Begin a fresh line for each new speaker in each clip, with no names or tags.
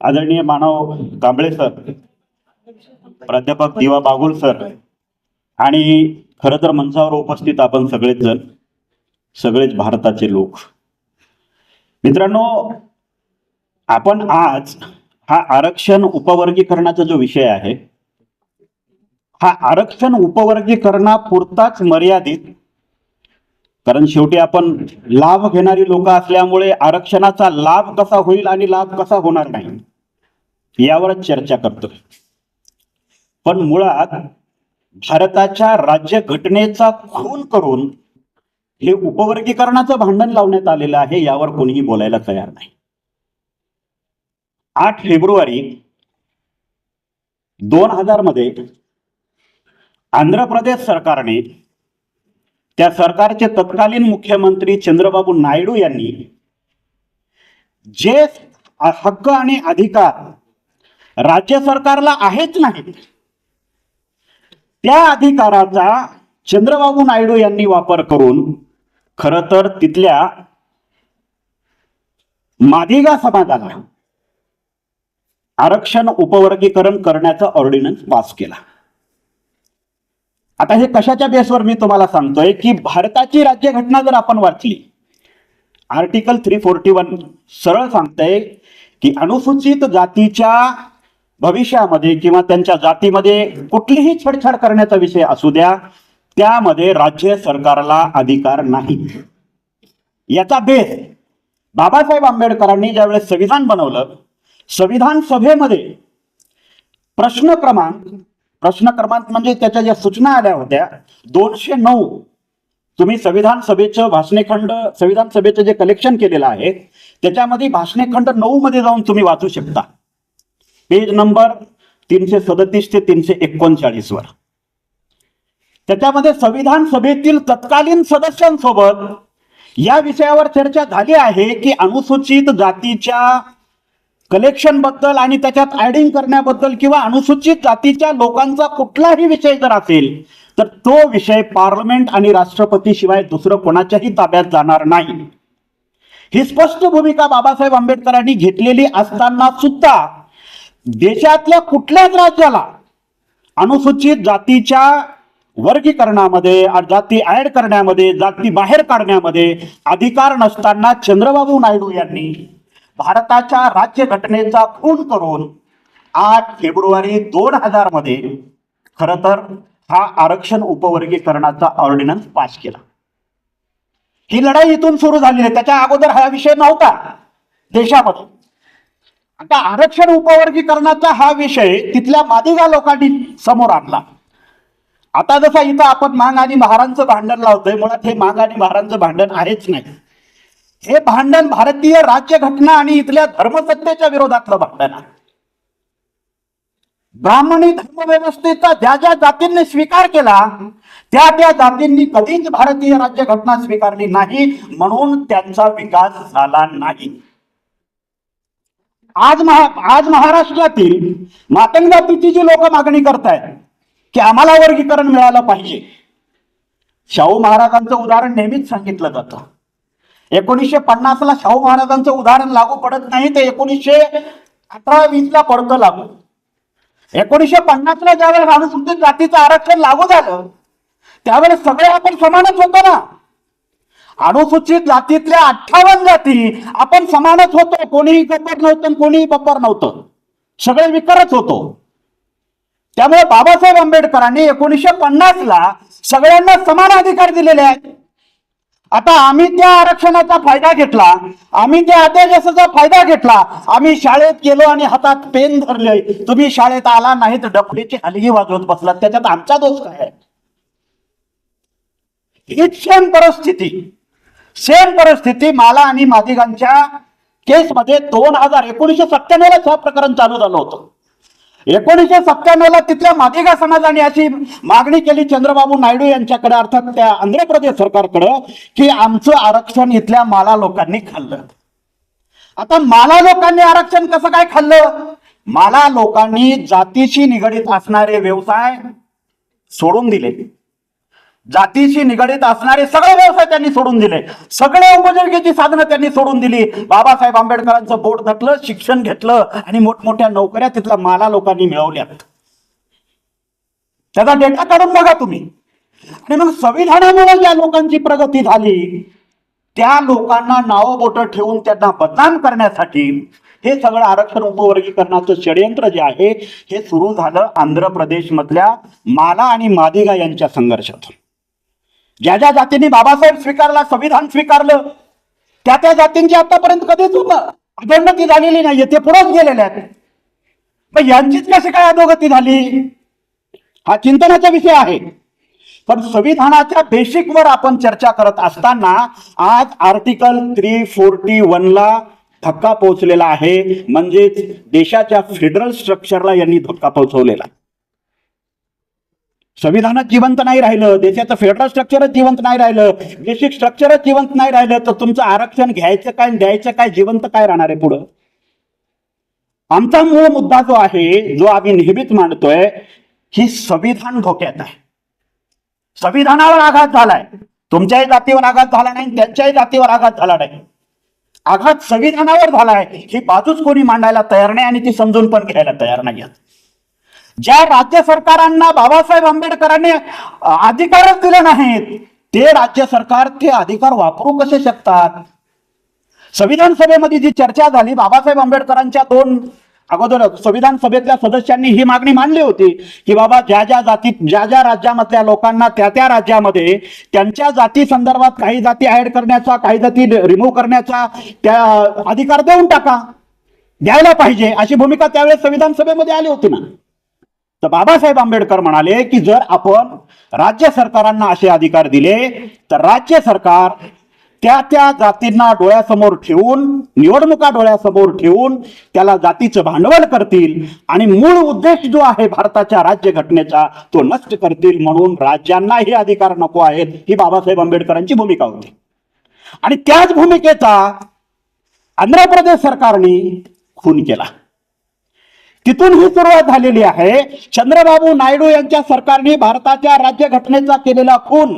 आदरणीय मानव कांबळे सर, प्राध्यापक दिवा बागुल सर आणि खरं तर मंचावर उपस्थित आपण सगळेच जण, सगळेच भारताचे लोक. मित्रांनो, आपण आज हा आरक्षण उपवर्गीकरणाचा जो विषय आहे, हा आरक्षण उपवर्गीकरणापुरताच मर्यादित, कारण शेवटी आपण लाभ घेणारी लोक असल्यामुळे आरक्षणाचा लाभ कसा होईल आणि लाभ कसा होणार नाही यावरच चर्चा करतो. पण मुळात भारताच्या राज्य घटनेचा खून करून हे उपवर्गीकरणाचं भांडण लावण्यात आलेलं आहे, यावर कोणीही बोलायला तयार नाही. 8 फेब्रुवारी 2000 मध्ये आंध्र प्रदेश सरकारने, त्या सरकारचे तत्कालीन मुख्यमंत्री चंद्रबाबू नायडू यांनी जे हक्क आणि अधिकार राज्य सरकारला आहेच नाही, त्या अधिकाराचा चंद्रबाबू नायडू यांनी वापर करून खरं तर तिथल्या मादिगा समाजाला आरक्षण उपवर्गीकरण करण्याचा ऑर्डिनन्स पास केला. आता हे कशाच्या बेसवर मी तुम्हाला सांगतोय की भारताची राज्यघटना जर आपण वाचली, आर्टिकल 341 सरळ सांगतंय की अनुसूचित जातीच्या भविष्यामध्ये किंवा त्यांच्या जातीमध्ये कुठलीही छेडछाड करण्याचा विषय असू द्या, त्यामध्ये राज्य सरकारला अधिकार नाही. याचा बेस बाबासाहेब आंबेडकरांनी ज्यावेळेस संविधान बनवलं, संविधान सभेमध्ये प्रश्न क्रमांक म्हणजे त्याच्या ज्या सूचना आल्या होत्या 209, तुम्ही संविधान सभेचं भाषणेखंड, संविधान सभेचं जे कलेक्शन केलेलं आहे त्याच्यामध्ये भाषणेखंड 9 मध्ये जाऊन तुम्ही वाचू शकता, पेज नंबर 337 ते 339 वर. त्याच्यामध्ये संविधान सभेतील तत्कालीन सदस्यांसोबत या विषयावर चर्चा झाली आहे की अनुसूचित जातीच्या कलेक्शन बद्दल आणि त्याच्यात ऍडिंग करण्याबद्दल किंवा अनुसूचित जातीच्या लोकांचा कुठलाही विषय जर असेल तर तो विषय पार्लमेंट आणि राष्ट्रपती शिवाय दुसरं कोणाच्याही ताब्यात जाणार नाही. ही स्पष्ट भूमिका बाबासाहेब आंबेडकरांनी घेतलेली असताना सुद्धा देशातल्या कुठल्याच राज्याला अनुसूचित जातीच्या वर्गीकरणामध्ये, जाती ऍड करण्यामध्ये, जाती बाहेर काढण्यामध्ये अधिकार नसताना चंद्रबाबू नायडू यांनी भारताच्या राज्यघटनेचा खून करून 8 फेब्रुवारी 2000 मध्ये खरं तर हा आरक्षण उपवर्गीकरणाचा ऑर्डिनन्स पास केला. ही लढाई इथून सुरू झाली आहे, त्याच्या अगोदर हा विषय नव्हता देशामध्ये. आता आरक्षण उपवर्गीकरणाचा हा विषय तिथल्या मादिगा लोकांनी समोर आणला. आता जसं इथं आपण मांग आणि महारांचं भांडण लावतोय, मुळात हे मांग आणि महारांचं भांडण आहेच नाही. हे भांडण भारतीय राज्यघटना आणि इथल्या धर्मसत्तेच्या विरोधातलं भांडण आहे. ब्राह्मणी धर्मव्यवस्थेचा ज्या ज्या जातींनी स्वीकार केला त्या त्या जातींनी कधीच भारतीय राज्यघटना स्वीकारली नाही, म्हणून त्यांचा विकास झाला नाही. आज महाराष्ट्रातील मातंग जातीची जी लोक मागणी करतायत की आम्हाला वर्गीकरण मिळालं पाहिजे, शाहू महाराजांचं उदाहरण नेहमीच सांगितलं जातं. 1950 ला शाहू महाराजांचं उदाहरण लागू पडत नाही, ते 1918-20 ला पडतं लागू. 1950 ला ज्यावेळेस अनुसूचित जातीचं आरक्षण लागू झालं त्यावेळेस सगळे आपण समानच होतो ना. अनुसूचित जातीतल्या 58 जाती आपण समानच होतो, कोणीही गब्बर नव्हतं, कोणीही बब्बर नव्हतं, सगळे विकारच होतो. त्यामुळे बाबासाहेब आंबेडकरांनी 1950 ला सगळ्यांना समान अधिकार दिलेले आहेत. आता आम्ही त्या आरक्षणाचा फायदा घेतला, आम्ही त्या अध्यादेशाचा फायदा घेतला, आम्ही शाळेत गेलो आणि हातात पेन धरले, तुम्ही शाळेत आला नाही तर डफडीची हलगी वाजवत बसलात, त्याच्यात आमचा दोष काय आहे? हीच सेम परिस्थिती माला आणि मादिगांच्या केसमध्ये 1997 ला प्रकरण चालू झालं होतं. 1997 ला तिथल्या मादिगा समाजाने अशी मागणी केली चंद्रबाबू नायडू यांच्याकडे, अर्थात त्या आंध्र प्रदेश सरकारकडे, की आमचं आरक्षण इथल्या माला लोकांनी खाल्लं. आता माला लोकांनी आरक्षण कसं काय खाल्लं? माला लोकांनी जातीशी निगडीत असणारे व्यवसाय सोडून दिले, जातीशी निगडीत असणारे सगळे व्यवसाय त्यांनी सोडून दिले, सगळे उपजीविकेची साधनं त्यांनी सोडून दिली. बाबासाहेब आंबेडकरांचं बोट धरलं, शिक्षण घेतलं आणि मोठमोठ्या नोकऱ्या तिथला माला लोकांनी मिळवल्यात. त्याचा डेटा काढून बघा तुम्ही. आणि मग संविधानामुळे ज्या लोकांची प्रगती झाली त्या लोकांना नावं बोटं ठेवून त्यांना बदनाम करण्यासाठी हे सगळं आरक्षण उपवर्गीकरणाचं षडयंत्र जे आहे हे सुरू झालं आंध्र प्रदेशमधल्या माला आणि मादिगा यांच्या संघर्षातून. ज्या ज्या जातींनी बाबासाहेब स्वीकारला, संविधान स्वीकारलं, त्या जातींची आतापर्यंत कधीच अधोगती झालेली नाहीये, ते पुढेच गेलेले आहेत. पण यांचीच कशी काय अधोगती झाली हा चिंतनाचा विषय आहे. पण संविधानाच्या बेसिकवर आपण चर्चा करत असताना आज आर्टिकल 341ला धक्का पोहोचलेला आहे. म्हणजेच देशाच्या फेडरल स्ट्रक्चरला यांनी धक्का पोहोचवलेला. संविधानात जिवंत नाही राहिलं, देशाचं फेडरल स्ट्रक्चरच जिवंत नाही राहिलं, बेसिक स्ट्रक्चरच जिवंत नाही राहिलं, तर तुमचं आरक्षण घ्यायचं काय द्यायचं काय, जिवंत काय राहणार आहे पुढं. आमचा मूळ मुद्दा जो आहे, जो आम्ही नेहमीच मांडतोय, ही संविधान धोक्यात आहे. संविधानावर आघात झालाय. तुमच्याही जातीवर आघात झाला नाही, त्यांच्याही जातीवर आघात झाला नाही. आघात संविधानावर झालाय ही बाजूच कोणी मांडायला तयार नाही आणि ती समजून पण घ्यायला तयार नाही. ज्या राज्य सरकारांना बाबासाहेब आंबेडकरांनी अधिकारच दिले नाहीत ते राज्य सरकार ते अधिकार वापरू कसे शकतात. संविधान सभेमध्ये जी चर्चा झाली, बाबासाहेब आंबेडकरांच्या अगोदर संविधान सभेतल्या सदस्यांनी ही मागणी मांडली होती की बाबा ज्या ज्या जातीत ज्या ज्या राज्यामधल्या लोकांना त्या राज्यामध्ये त्यांच्या जाती संदर्भात काही जाती ऍड करण्याचा, काही जाती रिमूव्ह करण्याचा त्या अधिकार देऊन टाका, द्यायला पाहिजे, अशी भूमिका त्यावेळेस संविधान सभेमध्ये आली होती ना. तर बाबासाहेब आंबेडकर म्हणाले की जर आपण राज्य सरकारांना असे अधिकार दिले तर राज्य सरकार त्या जातींना डोळ्यासमोर ठेवून, निवडणुका डोळ्यासमोर ठेवून त्याला जातीचं भांडवल करतील आणि मूळ उद्देश जो आहे भारताच्या राज्यघटनेचा तो नष्ट करतील. म्हणून राज्यांना हे अधिकार नको आहेत, ही बाबासाहेब आंबेडकरांची भूमिका होती. आणि त्याच भूमिकेचा आंध्र प्रदेश सरकारने खून केला. तिथून ही सुरुवात झालेली आहे. चंद्रबाबू नायडू यांच्या सरकारने भारताच्या राज्यघटनेचा केलेला खून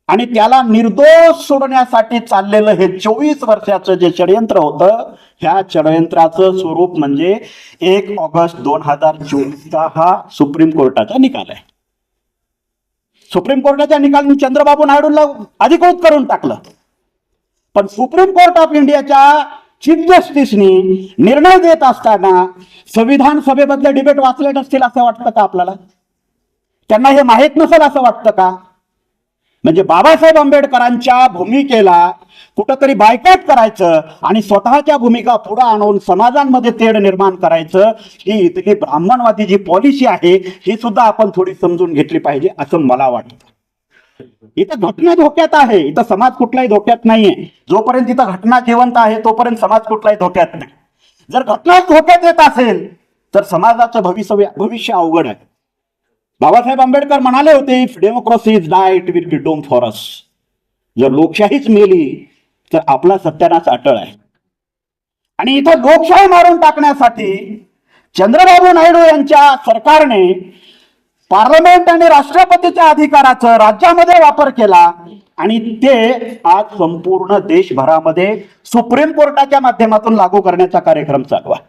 आणि त्याला निर्दोष सोडण्यासाठी चाललेलं हे 24 वर्षाचं जे षडयंत्र होतं, ह्या षडयंत्राचं स्वरूप म्हणजे 1 ऑगस्ट 2024चा हा सुप्रीम कोर्टाचा निकाल आहे. सुप्रीम कोर्टाच्या निकालाने चंद्रबाबू नायडूला अधिकृत करून टाकलं. पण सुप्रीम कोर्ट ऑफ इंडियाच्या चीफ जस्टिसनी निर्णय देत असताना संविधान सभेमधले डिबेट वाचले नसतील असं वाटतं का आपल्याला? त्यांना हे माहीत नसेल असं वाटतं का? म्हणजे बाबासाहेब आंबेडकरांच्या भूमिकेला कुठंतरी बायकॉट करायचं आणि स्वतःच्या भूमिका पुढे आणून समाजांमध्ये तेढ निर्माण करायचं, ही इथली ब्राह्मणवादी जी पॉलिसी आहे ही सुद्धा आपण थोडी समजून घेतली पाहिजे असं मला वाटतं. इथं घटना धोक्यात आहे, इथं समाज कुठलाही धोक्यात नाहीये. जोपर्यंत इथं घटना जिवंत आहे तोपर्यंत समाज कुठलाही धोक्यात नाही. जर घटना धोक्यात येत असेल तर समाजाचं भविष्य अवघड आहे. बाबासाहेब आंबेडकर म्हणाले होते, if democracy is die it will be doomed for us. जर लोकशाहीच मेली तर आपला सत्यानाश अटळ आहे. आणि इथं लोकशाही मारून टाकण्यासाठी चंद्रबाबू नायडू यांच्या सरकारने पार्लमेंट आणि राष्ट्रपतीच्या अधिकाराचा राज्यामध्ये वापर केला आणि ते आज संपूर्ण देशभरामध्ये सुप्रीम कोर्टाच्या माध्यमातून लागू करण्याचा कार्यक्रम चालू आहे.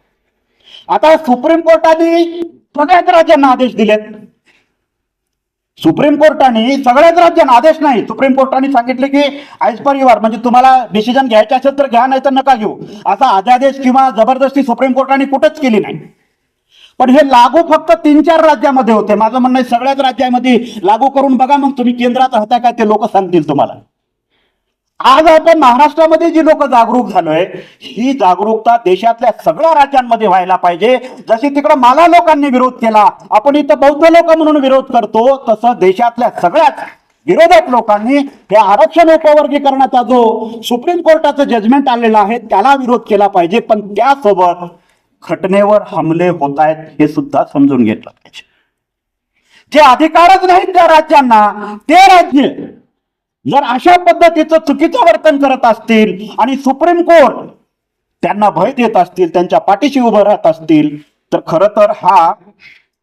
आता सुप्रीम कोर्टाने सगळ्याच राज्यांना आदेश दिलेत. सुप्रीम कोर्टाने सगळ्याच राज्यांना आदेश नाही, सुप्रीम कोर्टाने सांगितले की ॲज पर युअर, म्हणजे तुम्हाला डिसिजन घ्यायचे असेल तर घ्या, नाही तर नका घेऊ, असा अध्यादेश किंवा जबरदस्ती सुप्रीम कोर्टाने कुठंच केली नाही. पण हे लागू फक्त 3-4 राज्यामध्ये होते. माझं म्हणणं आहे सगळ्याच राज्यामध्ये लागू करून बघा, मग तुम्ही केंद्रात राहता काय ते लोक सांगतील तुम्हाला. आज आपण महाराष्ट्रामध्ये जी लोक जागरूक झालोय, ही जागरूकता देशातल्या सगळ्या राज्यांमध्ये व्हायला पाहिजे. जशी तिकडे माला लोकांनी विरोध केला, आपण इथं बौद्ध लोक म्हणून विरोध करतो, तसं देशातल्या सगळ्याच विरोधक लोकांनी हे आरक्षण उपवर्गीकरणाचा जो सुप्रीम कोर्टाचं जजमेंट आलेलं आहे त्याला विरोध केला पाहिजे. पण त्यासोबत घटनेवर हमले होत आहेत हे सुद्धा समजून घेतलं पाहिजे. जे अधिकारच नाहीत त्या राज्यांना, ते राज्य जर अशा पद्धतीचं चुकीचं वर्तन करत असतील आणि सुप्रीम कोर्ट त्यांना भय देत असतील, त्यांच्या पाठीशी उभं राहत असतील, तर खरं तर हा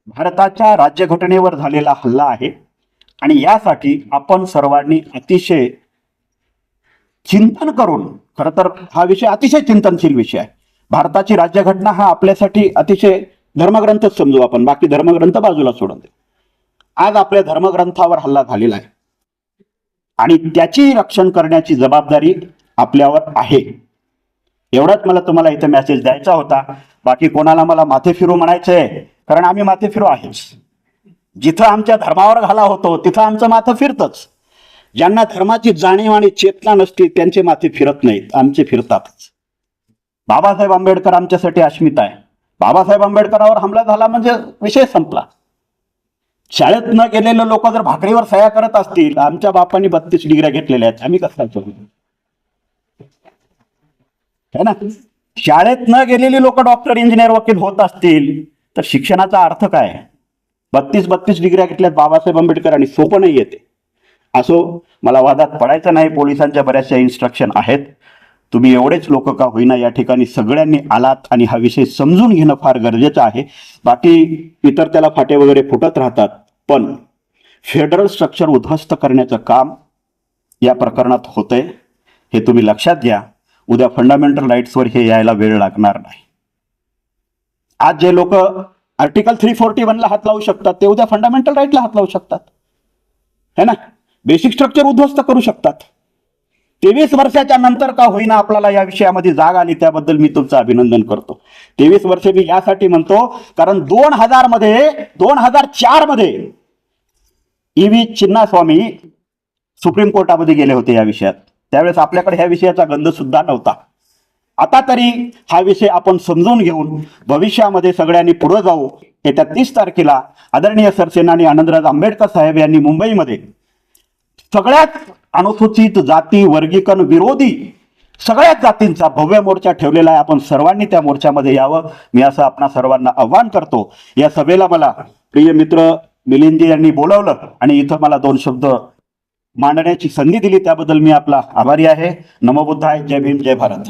भारताच्या राज्यघटनेवर झालेला हल्ला आहे आणि यासाठी आपण सर्वांनी अतिशय चिंतन करून, खरं तर हा विषय अतिशय चिंतनशील विषय आहे. भारताची राज्यघटना हा आपल्यासाठी अतिशय धर्मग्रंथच समजू आपण, बाकी धर्मग्रंथ बाजूला सोडून देऊ. आज आपल्या धर्मग्रंथावर हल्ला झालेला आहे आणि त्याची रक्षण करण्याची जबाबदारी आपल्यावर आहे. एवढाच मला तुम्हाला इथे मेसेज द्यायचा होता. बाकी कोणाला मला माथे फिरू म्हणायचंय, कारण आम्ही माथे फिरू आहेच. जिथं आमच्या धर्मावर घाला होतो तिथं आमचं माथं फिरतच. ज्यांना धर्माची जाणीव आणि चेतना नसते त्यांचे माथे फिरत नाहीत, आमचे फिरतातच. बाबासाहेब आंबेडकर आमच्यासाठी अस्मिता आहे. बाबासाहेब आंबेडकरांवर हमला झाला म्हणजे विषय संपला. शाळेत न गेलेले लोक जर भाकरीवर सह्या करत असतील, आमच्या बापांनी 32 डिग्र्या घेतलेल्या आहेत, आम्ही कसं करू? है ना? शाळेत न गेलेली लोक डॉक्टर, इंजिनियर, वकील होत असतील तर शिक्षणाचा अर्थ काय? 32 डिग्र्या घेतल्यात बाबासाहेब आंबेडकर आणि सोपं नाही येते. असो, मला वादात पडायचं नाही. पोलिसांच्या बऱ्याचशा इन्स्ट्रक्शन आहेत. तुम्ही एवढेच लोक का होईना या ठिकाणी सगळ्यांनी आलात आणि हा विषय समजून घेणं फार गरजेचं आहे. बाकी इतर त्याला फाटे वगैरे फुटत राहतात, पण फेडरल स्ट्रक्चर उद्ध्वस्त करण्याचं काम या प्रकरणात होतंय, हे तुम्ही लक्षात घ्या. उद्या फंडामेंटल राईट्सवर हे यायला वेळ लागणार नाही. आज जे लोक आर्टिकल 341 ला हात लावू शकतात ते उद्या फंडामेंटल राईटला हात लावू शकतात, है ना? बेसिक स्ट्रक्चर उद्ध्वस्त करू शकतात. 23 वर्षाच्या नंतर का होईना आपल्याला या विषयामध्ये जाग आली, त्याबद्दल मी तुमचं अभिनंदन करतो. 23 वर्षे मी यासाठी म्हणतो कारण 2004 मध्ये EV चिन्नास्वामी सुप्रीम कोर्टामध्ये गेले होते या विषयात. त्यावेळेस आपल्याकडे ह्या विषयाचा गंध सुद्धा नव्हता. आता तरी हा विषय आपण समजून घेऊन भविष्यामध्ये सगळ्यांनी पुढे जाऊ. येत्या 30 तारखेला आदरणीय सरसेनानी आनंदराज आंबेडकर साहेब यांनी मुंबईमध्ये सगळ्यात अनुसूचित जाती वर्गीकरण विरोधी सगळ्याच जातींचा भव्य मोर्चा ठेवलेला आहे. आपण सर्वांनी त्या मोर्चामध्ये यावं, मी असं आपणा सर्वांना आव्हान करतो. या सभेला मला प्रिय मित्र मिलिंदजी यांनी बोलवलं आणि इथं मला 2 शब्द मांडण्याची संधी दिली, त्याबद्दल मी आपला आभारी आहे. नमो बुद्धाय. जय भीम, जय भारत.